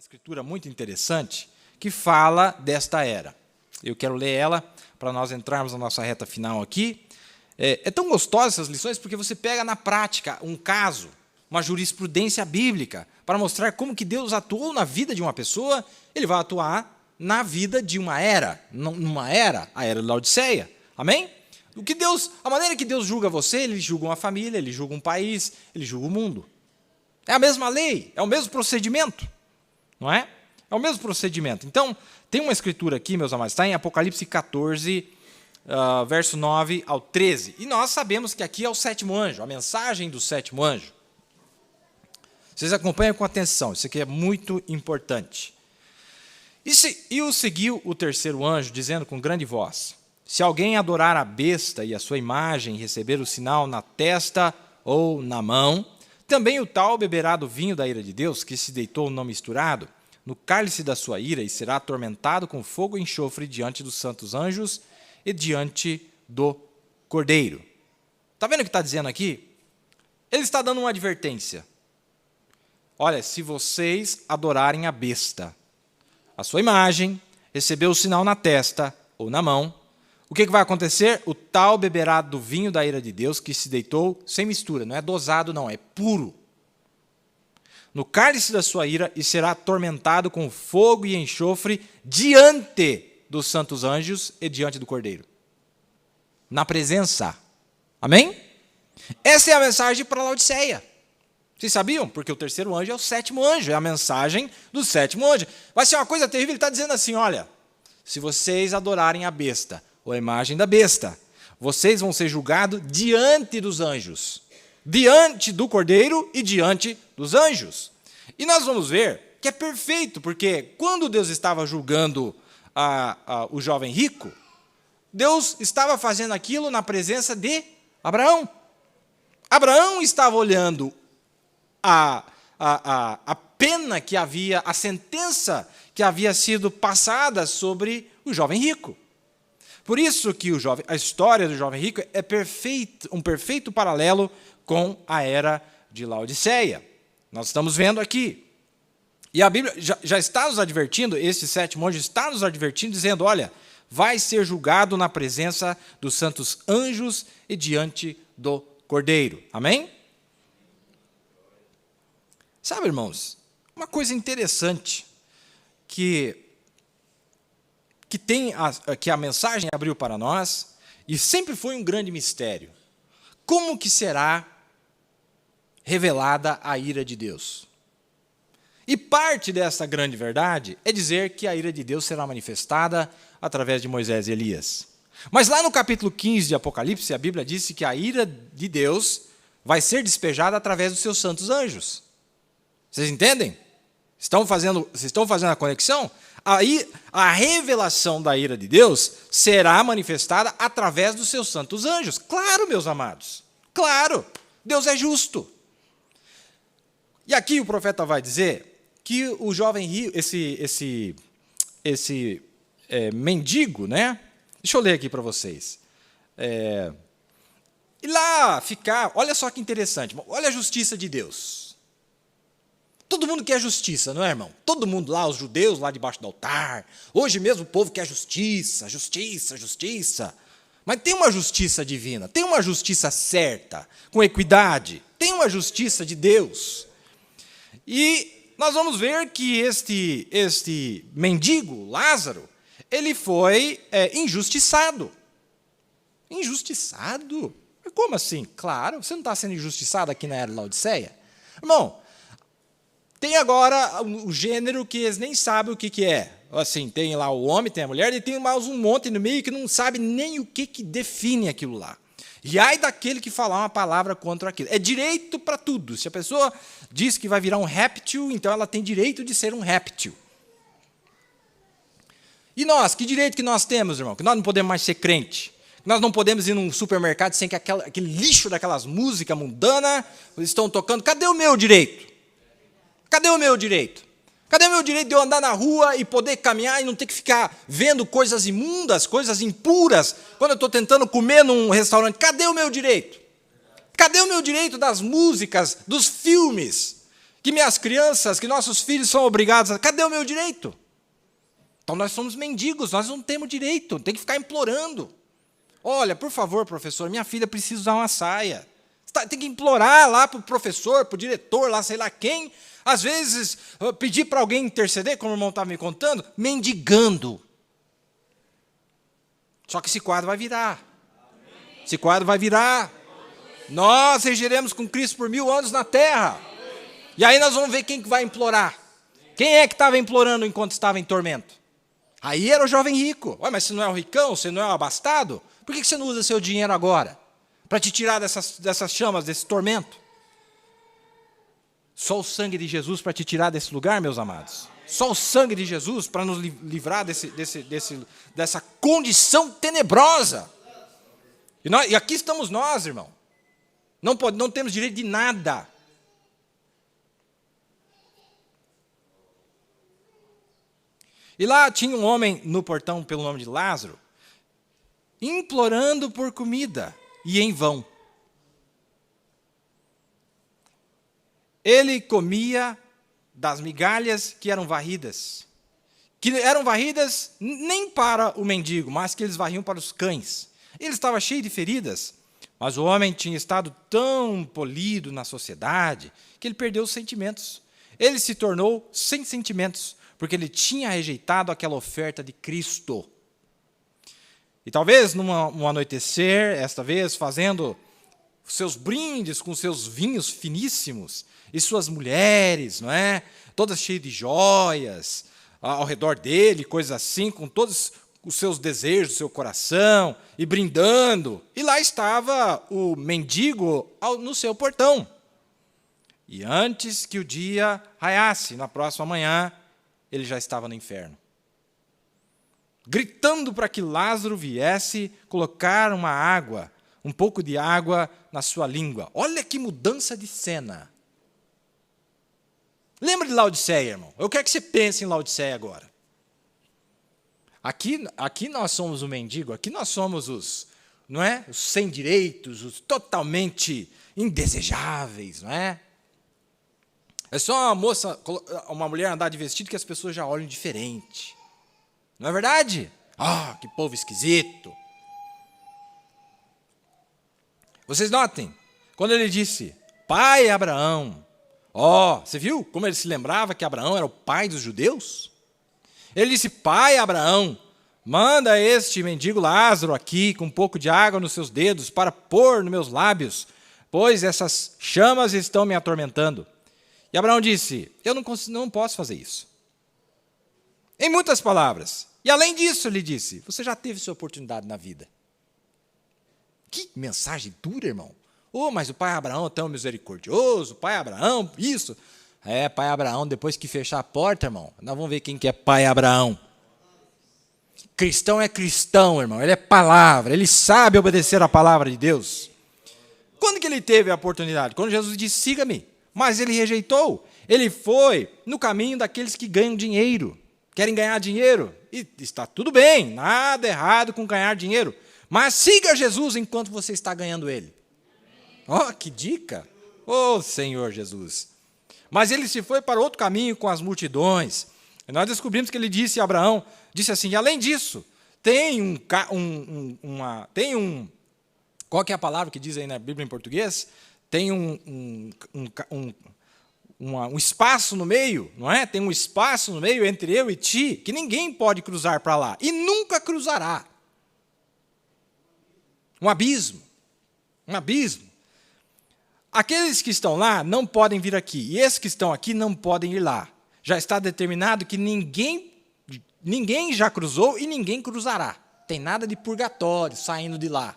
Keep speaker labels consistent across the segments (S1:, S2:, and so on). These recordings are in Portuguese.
S1: escritura muito interessante que fala desta era. Eu quero ler ela para nós entrarmos na nossa reta final aqui. É tão gostosa essas lições porque você pega na prática um caso, uma jurisprudência bíblica, para mostrar como que Deus atuou na vida de uma pessoa, ele vai atuar na vida de uma era, a era de Laodiceia. Amém? A maneira que Deus julga você, ele julga uma família, ele julga um país, ele julga o mundo. É a mesma lei, é o mesmo procedimento, não é? É o mesmo procedimento. Então, tem uma escritura aqui, meus amados, está em Apocalipse 14, verso 9 ao 13. E nós sabemos que aqui é o sétimo anjo, a mensagem do sétimo anjo. Vocês acompanham com atenção, isso aqui é muito importante. E o seguiu o terceiro anjo, dizendo com grande voz: se alguém adorar a besta e a sua imagem, e receber o sinal na testa ou na mão, também o tal beberá do vinho da ira de Deus, que se deitou não misturado, no cálice da sua ira, e será atormentado com fogo e enxofre diante dos santos anjos e diante do Cordeiro. Está vendo o que está dizendo aqui? Ele está dando uma advertência. Olha, se vocês adorarem a besta, a sua imagem, receber o sinal na testa ou na mão, o que vai acontecer? O tal beberá do vinho da ira de Deus, que se deitou sem mistura, não é dosado não, é puro, no cálice da sua ira, e será atormentado com fogo e enxofre diante dos santos anjos e diante do Cordeiro. Na presença. Amém? Essa é a mensagem para Laodiceia. Vocês sabiam? Porque o terceiro anjo é o sétimo anjo, é a mensagem do sétimo anjo. Vai ser uma coisa terrível, ele está dizendo assim, olha, se vocês adorarem a besta, ou a imagem da besta, vocês vão ser julgados diante dos anjos, diante do Cordeiro e diante dos anjos. E nós vamos ver que é perfeito, porque quando Deus estava julgando o jovem rico, Deus estava fazendo aquilo na presença de Abraão. Abraão estava olhando a pena que havia, a sentença que havia sido passada sobre o jovem rico. Por isso que a história do jovem rico é um perfeito paralelo com a era de Laodiceia. Nós estamos vendo aqui. E a Bíblia já está nos advertindo, esse sétimo anjo está nos advertindo, dizendo, olha, vai ser julgado na presença dos santos anjos e diante do Cordeiro. Amém? Sabe, irmãos, uma coisa interessante que a mensagem abriu para nós, e sempre foi um grande mistério. Como que será revelada a ira de Deus? E parte dessa grande verdade é dizer que a ira de Deus será manifestada através de Moisés e Elias. Mas lá no capítulo 15 de Apocalipse, a Bíblia disse que a ira de Deus vai ser despejada através dos seus santos anjos. Vocês entendem? Vocês estão fazendo a conexão? Aí, a revelação da ira de Deus será manifestada através dos seus santos anjos. Claro, meus amados. Claro. Deus é justo. E aqui o profeta vai dizer que o jovem rico, esse mendigo, né? Deixa eu ler aqui para vocês. E lá ficar, olha só que interessante, olha a justiça de Deus. Todo mundo quer justiça, não é, irmão? Todo mundo lá, os judeus lá debaixo do altar. Hoje mesmo o povo quer justiça, justiça, justiça. Mas tem uma justiça divina, tem uma justiça certa, com equidade. Tem uma justiça de Deus. E nós vamos ver que este mendigo, Lázaro, ele foi injustiçado. Injustiçado? Como assim? Claro, você não está sendo injustiçado aqui na era de Laodiceia? Irmão, tem agora o gênero que eles nem sabem o que é. Assim, tem lá o homem, tem a mulher, e tem mais um monte no meio que não sabe nem o que define aquilo lá. E ai daquele que falar uma palavra contra aquilo. É direito para tudo. Se a pessoa diz que vai virar um réptil, então ela tem direito de ser um réptil. E nós, que direito que nós temos, irmão? Que nós não podemos mais ser crente. Que nós não podemos ir num supermercado sem que aquele lixo daquelas músicas mundanas estão tocando. Cadê o meu direito? Cadê o meu direito? Cadê o meu direito de eu andar na rua e poder caminhar e não ter que ficar vendo coisas imundas, coisas impuras, quando eu estou tentando comer num restaurante? Cadê o meu direito? Cadê o meu direito das músicas, dos filmes, que minhas crianças, que nossos filhos são obrigados a... Cadê o meu direito? Então nós somos mendigos, nós não temos direito, tem que ficar implorando. Olha, por favor, professor, minha filha precisa usar uma saia. Tem que implorar lá para o professor, para o diretor, lá sei lá quem. Às vezes, pedir para alguém interceder, como o irmão estava me contando, mendigando. Só que esse quadro vai virar. Esse quadro vai virar. Nós regiremos com Cristo por 1000 anos na terra. E aí nós vamos ver quem que vai implorar. Quem é que estava implorando enquanto estava em tormento? Aí era o jovem rico. Ué, mas você não é o ricão, você não é o abastado? Por que você não usa seu dinheiro agora? Para te tirar dessas chamas, desse tormento? Só o sangue de Jesus para te tirar desse lugar, meus amados. Só o sangue de Jesus para nos livrar dessa condição tenebrosa. E aqui estamos nós, irmão. Não temos direito de nada. E lá tinha um homem no portão pelo nome de Lázaro, implorando por comida, e em vão. Ele comia das migalhas que eram varridas nem para o mendigo, mas que eles varriam para os cães. Ele estava cheio de feridas, mas o homem tinha estado tão polido na sociedade que ele perdeu os sentimentos. Ele se tornou sem sentimentos, porque ele tinha rejeitado aquela oferta de Cristo. E talvez, num anoitecer, esta vez, fazendo seus brindes com seus vinhos finíssimos, e suas mulheres, não é? Todas cheias de joias, ao redor dele, coisas assim, com todos os seus desejos do seu coração, e brindando. E lá estava o mendigo no seu portão. E antes que o dia raiasse, na próxima manhã, ele já estava no inferno, gritando para que Lázaro viesse colocar um pouco de água na sua língua. Olha que mudança de cena. Lembra de Laodiceia, irmão? Eu quero que você pense em Laodiceia agora. Aqui nós somos o mendigo, aqui nós somos os sem direitos, os totalmente indesejáveis, não é? É só uma mulher andar de vestido que as pessoas já olham diferente. Não é verdade? Ah, que povo esquisito. Vocês notem, quando ele disse, pai Abraão, você viu como ele se lembrava que Abraão era o pai dos judeus? Ele disse, pai Abraão, manda este mendigo Lázaro aqui com um pouco de água nos seus dedos para pôr nos meus lábios, pois essas chamas estão me atormentando. E Abraão disse, eu não posso fazer isso. Em muitas palavras. E além disso, ele disse, você já teve sua oportunidade na vida. Que mensagem dura, irmão. Mas o pai Abraão é tão misericordioso, o pai Abraão, isso. Pai Abraão, depois que fechar a porta, irmão, nós vamos ver quem que é pai Abraão. Cristão é cristão, irmão, ele é palavra, ele sabe obedecer a palavra de Deus. Quando que ele teve a oportunidade? Quando Jesus disse, siga-me. Mas ele rejeitou. Ele foi no caminho daqueles que ganham dinheiro. Querem ganhar dinheiro. E está tudo bem, nada errado com ganhar dinheiro. Mas siga Jesus enquanto você está ganhando ele. Que dica! Senhor Jesus. Mas ele se foi para outro caminho com as multidões. E nós descobrimos que ele disse a Abraão, disse assim, além disso, qual que é a palavra que diz aí na Bíblia em português? Tem um espaço no meio, não é? Tem um espaço no meio entre eu e ti, que ninguém pode cruzar para lá, e nunca cruzará. Um abismo. Aqueles que estão lá não podem vir aqui, e esses que estão aqui não podem ir lá. Já está determinado que ninguém já cruzou e ninguém cruzará. Tem nada de purgatório saindo de lá.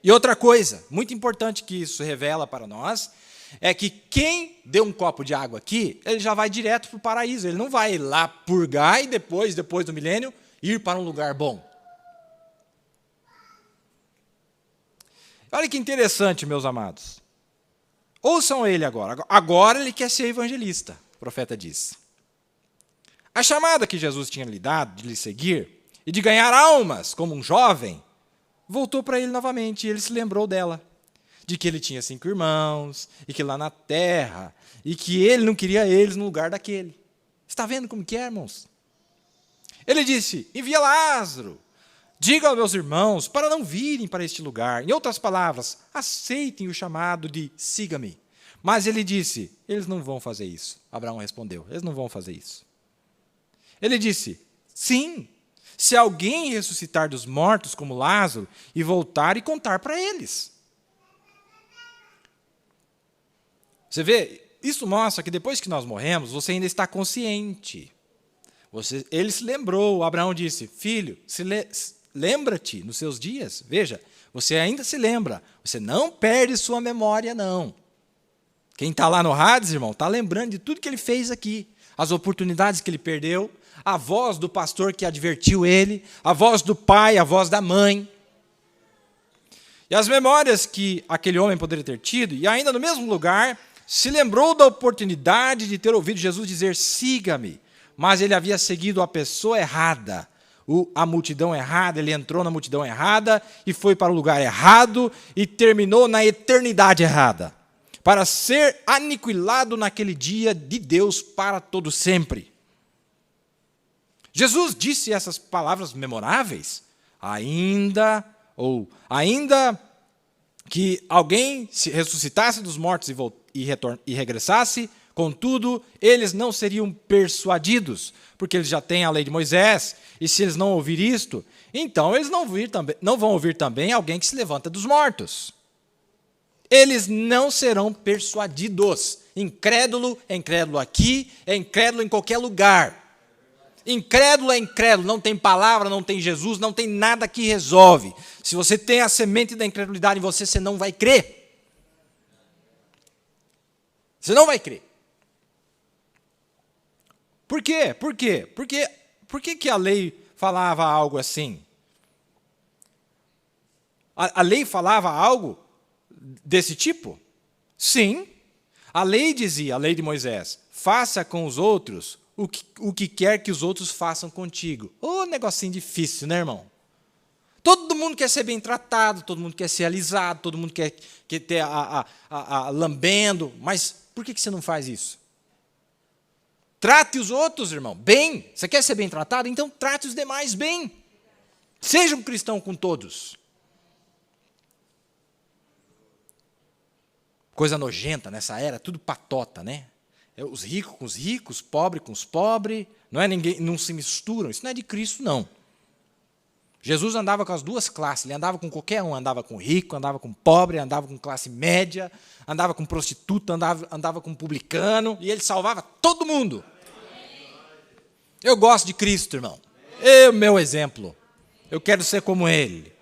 S1: E outra coisa, muito importante que isso revela para nós, é que quem deu um copo de água aqui, ele já vai direto para o paraíso. Ele não vai lá purgar e depois do milênio, ir para um lugar bom. Olha que interessante, meus amados. Ouçam ele agora. Agora ele quer ser evangelista, o profeta diz. A chamada que Jesus tinha lhe dado de lhe seguir e de ganhar almas como um jovem, voltou para ele novamente e ele se lembrou dela. de que ele tinha 5 irmãos, e que lá na terra, e que ele não queria eles no lugar daquele. Está vendo como que é, irmãos? Ele disse, envia Lázaro, diga aos meus irmãos para não virem para este lugar. Em outras palavras, aceitem o chamado de siga-me. Mas ele disse, eles não vão fazer isso. Abraão respondeu, eles não vão fazer isso. Ele disse, sim, se alguém ressuscitar dos mortos como Lázaro e voltar e contar para eles. Você vê, isso mostra que depois que nós morremos, você ainda está consciente. Ele se lembrou, Abraão disse, filho, lembra-te nos seus dias. Veja, você ainda se lembra, você não perde sua memória, não. Quem está lá no Hades, irmão, está lembrando de tudo que ele fez aqui, as oportunidades que ele perdeu, a voz do pastor que advertiu ele, a voz do pai, a voz da mãe. E as memórias que aquele homem poderia ter tido, e ainda no mesmo lugar, se lembrou da oportunidade de ter ouvido Jesus dizer, siga-me, mas ele havia seguido a pessoa errada, a multidão errada, ele entrou na multidão errada e foi para o lugar errado e terminou na eternidade errada, para ser aniquilado naquele dia de Deus para todo sempre. Jesus disse essas palavras memoráveis, ainda que alguém se ressuscitasse dos mortos e regressasse, contudo, eles não seriam persuadidos, porque eles já têm a lei de Moisés, e se eles não ouvirem isto, então eles não vão ouvir também alguém que se levanta dos mortos. Eles não serão persuadidos. Incrédulo é incrédulo aqui, é incrédulo em qualquer lugar. Incrédulo é incrédulo, não tem palavra, não tem Jesus, não tem nada que resolve. Se você tem a semente da incredulidade em você, você não vai crer. Você não vai crer. Por quê? Por quê? Por que a lei falava algo assim? A lei falava algo desse tipo? Sim. A lei dizia, a lei de Moisés, faça com os outros o que quer que os outros façam contigo. Ô, negocinho difícil, né, irmão? Todo mundo quer ser bem tratado, todo mundo quer ser alisado, todo mundo quer ter lambendo, mas por que você não faz isso? Trate os outros, irmão, bem. Você quer ser bem tratado? Então trate os demais bem. Seja um cristão com todos. Coisa nojenta nessa era, tudo patota, né? Os ricos com os ricos, pobres com os pobres, não se misturam, isso não é de Cristo, não. Jesus andava com as duas classes, ele andava com qualquer um, andava com rico, andava com pobre, andava com classe média, andava com prostituta, andava com publicano, e ele salvava todo mundo. Eu gosto de Cristo, irmão. É o meu exemplo. Eu quero ser como ele.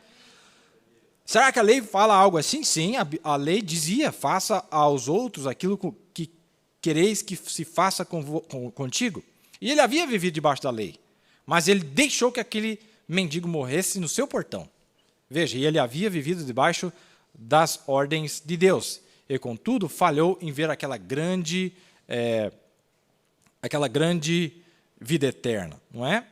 S1: Será que a lei fala algo assim? Sim, a lei dizia, faça aos outros aquilo que quereis que se faça contigo. E ele havia vivido debaixo da lei, mas ele deixou que aquele mendigo morresse no seu portão. Veja, e ele havia vivido debaixo das ordens de Deus. E, contudo, falhou em ver aquela grande vida eterna, não é?